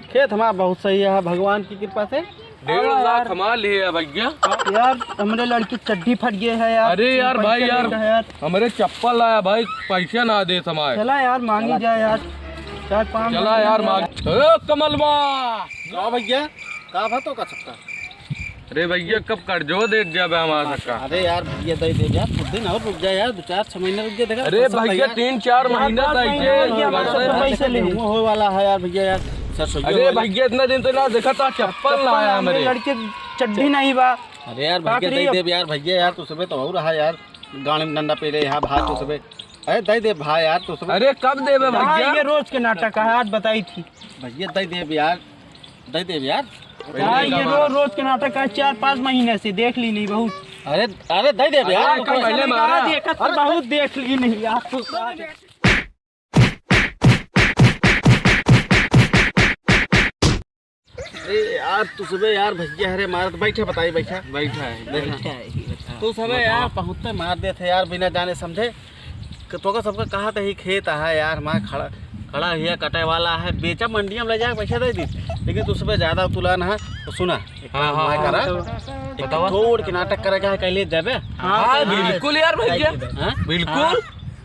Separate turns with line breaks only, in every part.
खेत हमारा बहुत सही है भगवान की कृपा से।
1.5 लाख कमा लिए भैया।
यार हमारे लड़की चड्डी फट गई है यार।
अरे यार भाई यार हमारे चप्पल आया भाई, पैसा ना दे समाए।
चला यार मांगी जाए यार 4-5।
चला यार मांग। कमलवा
भैया का तो कर सकता।
अरे भैया कब कर जो देख गया हमारा सकता।
अरे यार भैया दे दे यार, कुछ दिन और रुक जा यार, 2-4 महीने रुक जा। देखा
अरे भैया 3-4 महीना
पैसे ले हो वाला है यार भैया यार।
अरे भैया इतना दिन तो ना देखा था, चप्पल लाया हमारे
लड़के चड्डी नहीं बा। अरे यार भैया दे दे यार भैया यार, तू सुबह तो हो रहा यार गाड़ी में डंडा पे यहाँ भाई तू सुबह। अरे दे दे भाई यार तू सुबह।
अरे कब दे भैया?
ये रोज के नाटक है, आज बताई थी भैया। दे दे यार, दे दे यार। ये रोज के नाटक है, 4-5 महीने से देख ली नहीं बहुत। अरे अरे दे दे यार,
पहले मारा
बहुत देख ली नहीं यार। अरे यार तू सुबह यार भैया अरे मार बैठे बताई बैठा है तू सुबह यार पहुँचते मार दे थे यार बिना जाने समझे। तो का सबका कहा था ही खेत है यार हमारा खड़ा हिया कटे वाला है, बेचा मंडिया में ले जाकर पैसा दे दी। लेकिन तू सुबह ज्यादा तुलान है तो सुना करा थोड़ के नाटक करेगा है कहीं जाबे।
हाँ बिल्कुल यार भैया बिल्कुल।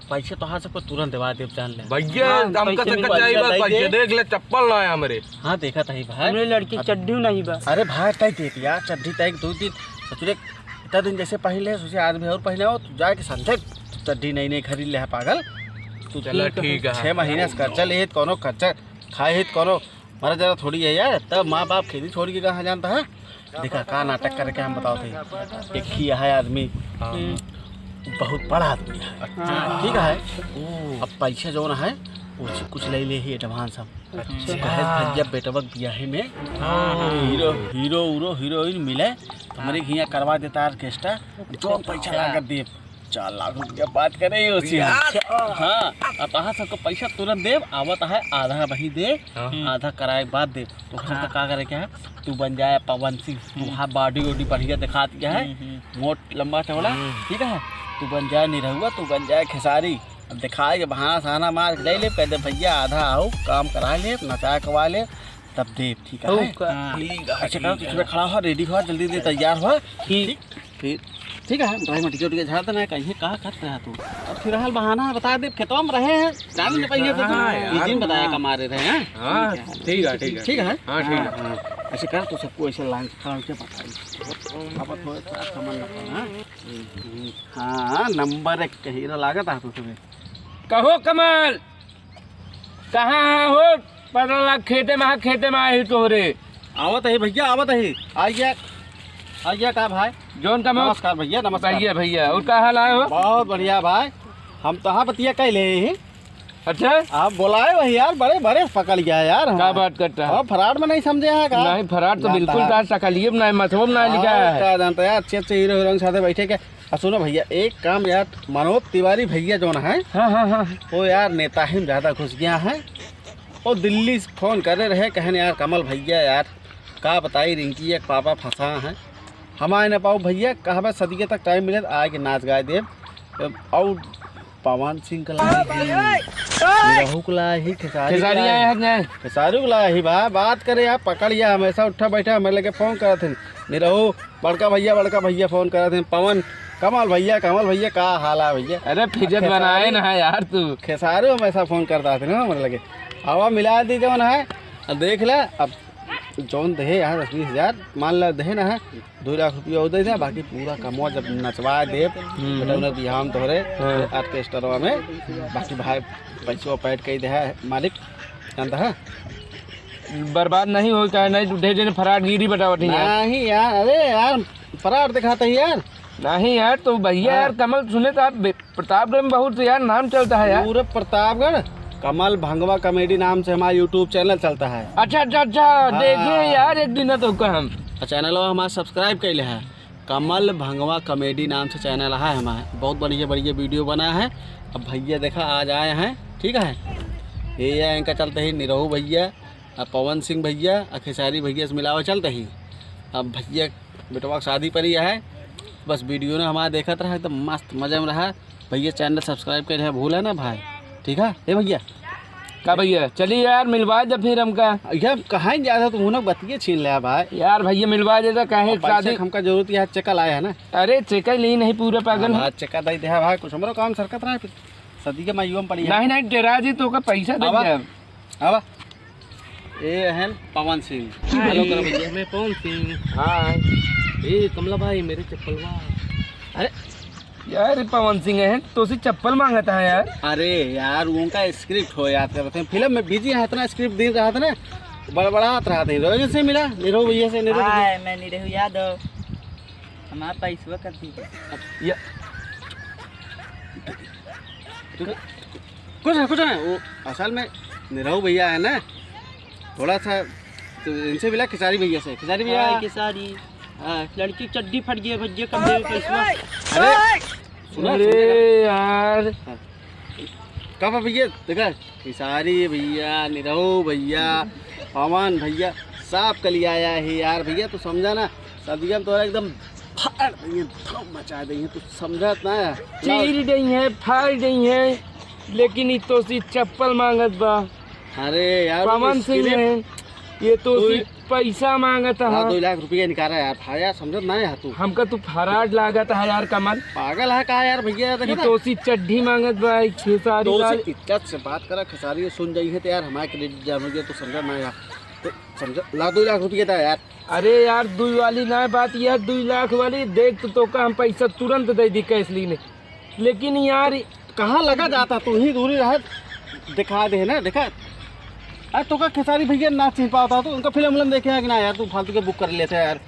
पैसे तो हाँ सबको तुरंत दबा दे जान ले
भैया। हमका सकता चाहिए बस पैसे देख ले, चप्पल लाया हमारे।
हाँ देखा था भाई मेरे लड़की चड्डी नहीं बा। अरे भाई तय देख यार चड्डी तय 2 दिन सोचे इतना दिन जैसे पहले सोचे आज भी और पहले हो तू जाके समझे चड्डी नहीं खरीद ले है पागल तू।
चलो ठीक है
6 महीने से खर्चा ले कोनो खर्चा खाए हित कोनो मरा जरा थोड़ी है यार। तब माँ बाप खेती छोड़ के कहाँ जानता है। देखा का नाटक करके हम बताओ थे। एक ही है आदमी बहुत बड़ा आदमी है ठीक है। अब पैसा जो ना है उससे कुछ ले ले ही एडवांस हम भैया बेटवक ब्याहे में हीरोइन मिले हमारे यहाँ करवा देता ऑर्केस्ट्रा जो पैसा लागत दे 4 लाख रुपया बात करे उसी। हाँ अब कहाँ सबको पैसा तुरंत दे आवत है, आधा वही दे आधा कराए के बाद दे। तो सबका क्या करे क्या है तू बन जाए पवन सिंह, तू हाँ बॉडी वॉडी बढ़िया दिखा दिया है, मोट लंबा चौड़ा ठीक है। तू बन जाए निरहुआ, तू बन जाए खेसारी। अब दिखाए के बहाना सहाना मार ले ले कहते भैया आधा आओ काम करा ले नचा कवा ले तब दे ठीक है। अच्छा करो तू सुबह खड़ा हो रेडी हो जल्दी दे तैयार हो ठीक फिर ठीक है। ड्राई मटिया उटिया झाड़ देना कहीं कहाँ कर रहा तू। अब फिर हाल बहाना बता दे खेतों में रहे हैं जान ले पाइए तो दिन बताया कमा रहे हैं।
ठीक है ठीक है
ठीक है
हाँ ठीक है।
ऐसे कर तो सबको ऐसे लाइन खड़ा होकर बताइए हाँ नंबर 1 हीरा लागत है तुम्हें।
कहो कमल कहाँ हो 15 लाख खेते में आई तोहरे।
आवत है भैया आवत है आइए का भाई
जोन का
नमस्कार भैया नमस्कार
भैया और क्या हाल आए हो।
बहुत बढ़िया भाई हम तो हाँ बतिया कह ले ही।
अच्छा
आप बुलाए वही यार बड़े पकड़ गया यार।
क्या बात करता है
फराड में नहीं समझे है का।
नहीं फराड तो बिल्कुल का सकलिए में मथुम ना लिखा है।
क्या जानता है अच्छे हीरो हीरोइन साथ बैठे के। सुनो भैया एक काम यार मनोज तिवारी भैया जो है
हाँ
वो यार नेता ही ज़्यादा घुस गया है। वो दिल्ली से फ़ोन करे रहे कहने यार कमल भैया यार का बताई रिंकी एक पापा फंसा है हम आए ना पाओ भैया कहा सदिये तक टाइम मिले आए के नाच गाए देव। और पवन सिंह खेसारी को लाया ही भाई बात करे आप पकड़िया हमेशा उठा बैठा हमें लगे फ़ोन करे थे निरहू बड़का भैया फ़ोन करे थे पवन कमल भैया का हाल है भैया।
अरे फिजत बनाए ना यार तू
खेसारी हमेशा फ़ोन करता थे ना मेरे लगे हवा मिला दी जो है अब देख ले। अब जौन दे यार 20,000 मान ला दे ना है 2 लाख रुपया हो दे बाकी पूरा कमवा जब नचवा दे बिहार में तोहरे ऑर्केस्ट्रा में बाकी भाई पैसों पैट कही दे है मालिक जानता है
बर्बाद नहीं हो क्या नहीं ढेर फराडगिरी बतावट
नहीं यार। अरे यार फराड दिखाते ही यार
नहीं यार तो भैया यार कमल सुने तो आप प्रतापगढ़ में बहुत यार नाम चलता है यार।
पूरे प्रतापगढ़ कमल भंगवा कॉमेडी नाम से हमारा यूट्यूब चैनल चलता है।
अच्छा देखिए यार एक दिन तो हम
चैनल हमारा सब्सक्राइब कैले है कमल भंगवा कॉमेडी नाम से चैनल है हमारा बहुत बढ़िया वीडियो बना है। अब भैया देखा आज आए हैं ठीक है। ये इनका चलते ही निरहू भैया पवन सिंह भैया खेसारी भैया से मिलावा चलते ही। अब भैया बेटवा शादी पर ही है बस वीडियो ने हमारा देखा रहा एकदम मस्त मज़े में रहा। भैया चैनल सब्सक्राइब कर भूल है ना भाई ठीक है। हे भैया
का भैया चलिए यार मिलवा दे फिर हमका।
ये कहाँ जा रहा तुम लोग बतिए छीन लिया भाई
यार भैया मिलवा दे तो कहे शादी
हमका जरूरत है चेका लाया है ना।
अरे चेका ली नहीं पूरे पागल है।
चेका दे दे भाई कुछ हमारा काम सरकत रहा है सदी के मायुआ में पड़ी
नहीं नहीं डेरा जी तो का पैसा दे दे
अब ये है पवन सिंह। हेलो करो भैया मैं पवन सिंह।
हाँ
ए कमला भाई मेरे चप्पल अरे
यार पवन सिंह है तो उसी चप्पल मांगता है यार।
अरे यार उनका स्क्रिप्ट हो याद करते हैं फिल्म में बिजी है इतना स्क्रिप्ट दे रहा था ना बड़बड़ात रहा था हीरो से मिला नीरव भैया से। नीरव
मैं नीरव यादव हमारा पैसा कर दीजिए।
कुछ है वो असल में नीरव भैया है ना थोड़ा सा तो इनसे मिला खिसारी भैया से। खिसारी भैया
सारी लड़की चड्डी फट गई भैया कब दे पैसा।
अरे सुना
अरे यार
कब भैया देखा खिसारी भैया नीरव भैया पवन भैया सब कल आया है यार भैया तो समझा ना सदिया में तो एकदम फाड़ देंगे धम मचा देंगे तो समझत ना
चीर गई है फाड़ गई है लेकिन ये तो सी चप्पल मांगत बा।
अरे यार
पवन सिंह है ये तो सी पैसा मांगता है।
2 लाख रुपया निकाला यार भाया समझत ना यार तू
हमका तू फराड लागत है यार कमल
पागल है कहा यार भैया
ये तो सी चड्ढी मांगत बा खेसारी
तो इज्जत से बात करा खिसारी सुन जाइए तो यार हमारे क्रेडिट जामोगे तो समझा ना यार तो समझा 2 लाख रुपया था यार।
अरे यार 2 वाली ना बात यह 2 लाख वाली देख तो का हम पैसा तुरंत दे दी कैश लीने लेकिन यार
कहाँ लगा जाता तू ही दूरी रह दिखा दे ना दिखा। अरे तो का खिसारी भैया ना चिन्ह पाता तो उनका फिल्म देखे है कि ना यार तू फालतू के बुक कर लेते यार।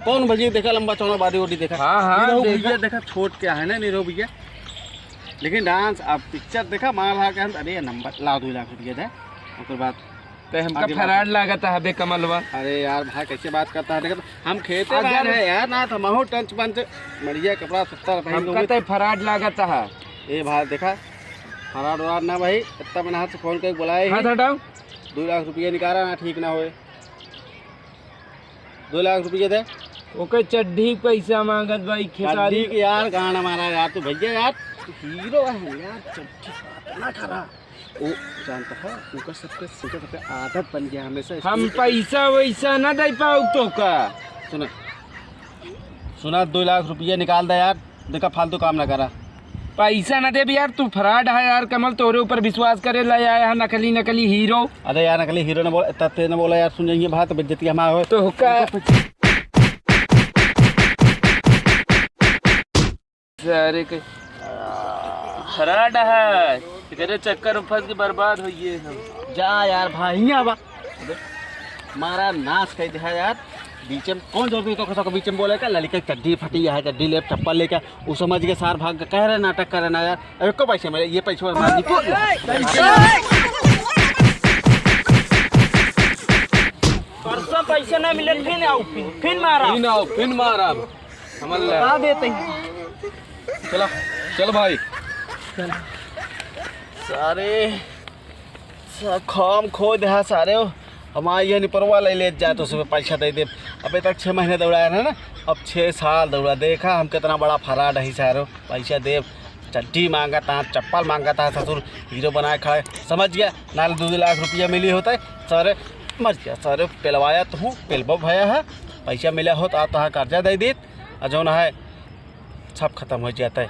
कौन भैया देखा लंबा चौड़ा बादी वोडी देखा।
हाँ
नीरव भैया देखा छोट क्या है ना नीरव भैया लेकिन डांस अब पिक्चर देखा मार ला के अरे नंबर ला 2 लाख रुपया था उसके बाद
तो हमका फराड लागता है बे कमलवा।
अरे यार भाई कैसे बात करता है देखा हम खेते है यार ना हम हो टंच पंच बढ़िया कपड़ा 70
हमका फराड लागता है।
ए भाई देखा फराड वराड ना भाई इतना मैंने हाथ से फोन करके बुलाए
हाथ हटाओ
2 लाख रुपया निकाला ना ठीक ना होए 2 लाख रुपये दे
ओके चड्ढी पैसा मांगत भाई खिसारी
के यार गाना मारा यार तू भैया यार तू हीरो है यार चड्ढी बात ना करा वो जानता है उनका सबके आदत बन गया हमेशा।
हम पैसा वैसा ना दे पाऊ तो का
सुना 2 लाख रुपया निकाल दे यार देखा फालतू काम ना करा
पैसा ना दे भी यार तू फराड है यार कमल तोरे ऊपर विश्वास करे ला आया है नकली हीरो।
अरे यार नकली हीरो ने बोला इतना तेज ने बोला यार सुन जाइए भाई तो बेइज्जती हमारा हो
तो हुक्का अरे फराड है तेरे चक्कर में फंस के बर्बाद होइए हम।
जा यार भाई बा मारा नाश कर दिया यार बीच में कौन जो भी तो कसो बीच में बोले का लड़के चड्डी फटी है चड्डी ले चप्पल लेकर वो समझ के सार भाग कह रहे नाटक कर रहे ना यार। अरे को पैसे मेरे ये पैसे
परसों पैसा ना मिले फिर मारा
हम
देते
चलो चलो भाई सारे खाम खो दे सारे हमारे ये निपरवा ले जाए तो उसमें पैसा दे दे। अभी तक 6 महीने दौड़ाया है ना अब 6 साल दौड़ा देखा हम कितना बड़ा फराड है सारो पैसा दे चड्डी मांगा था चप्पल मांगा था ससुर हीरो बनाए खड़े समझ गया नाल 2 लाख रुपया मिली होता है सारे मर गया सारे पिलवाया तो हूँ पिलबो भया है पैसा मिला हो तो आता है कर्जा दे दी और जो है सब खत्म हो जाता है।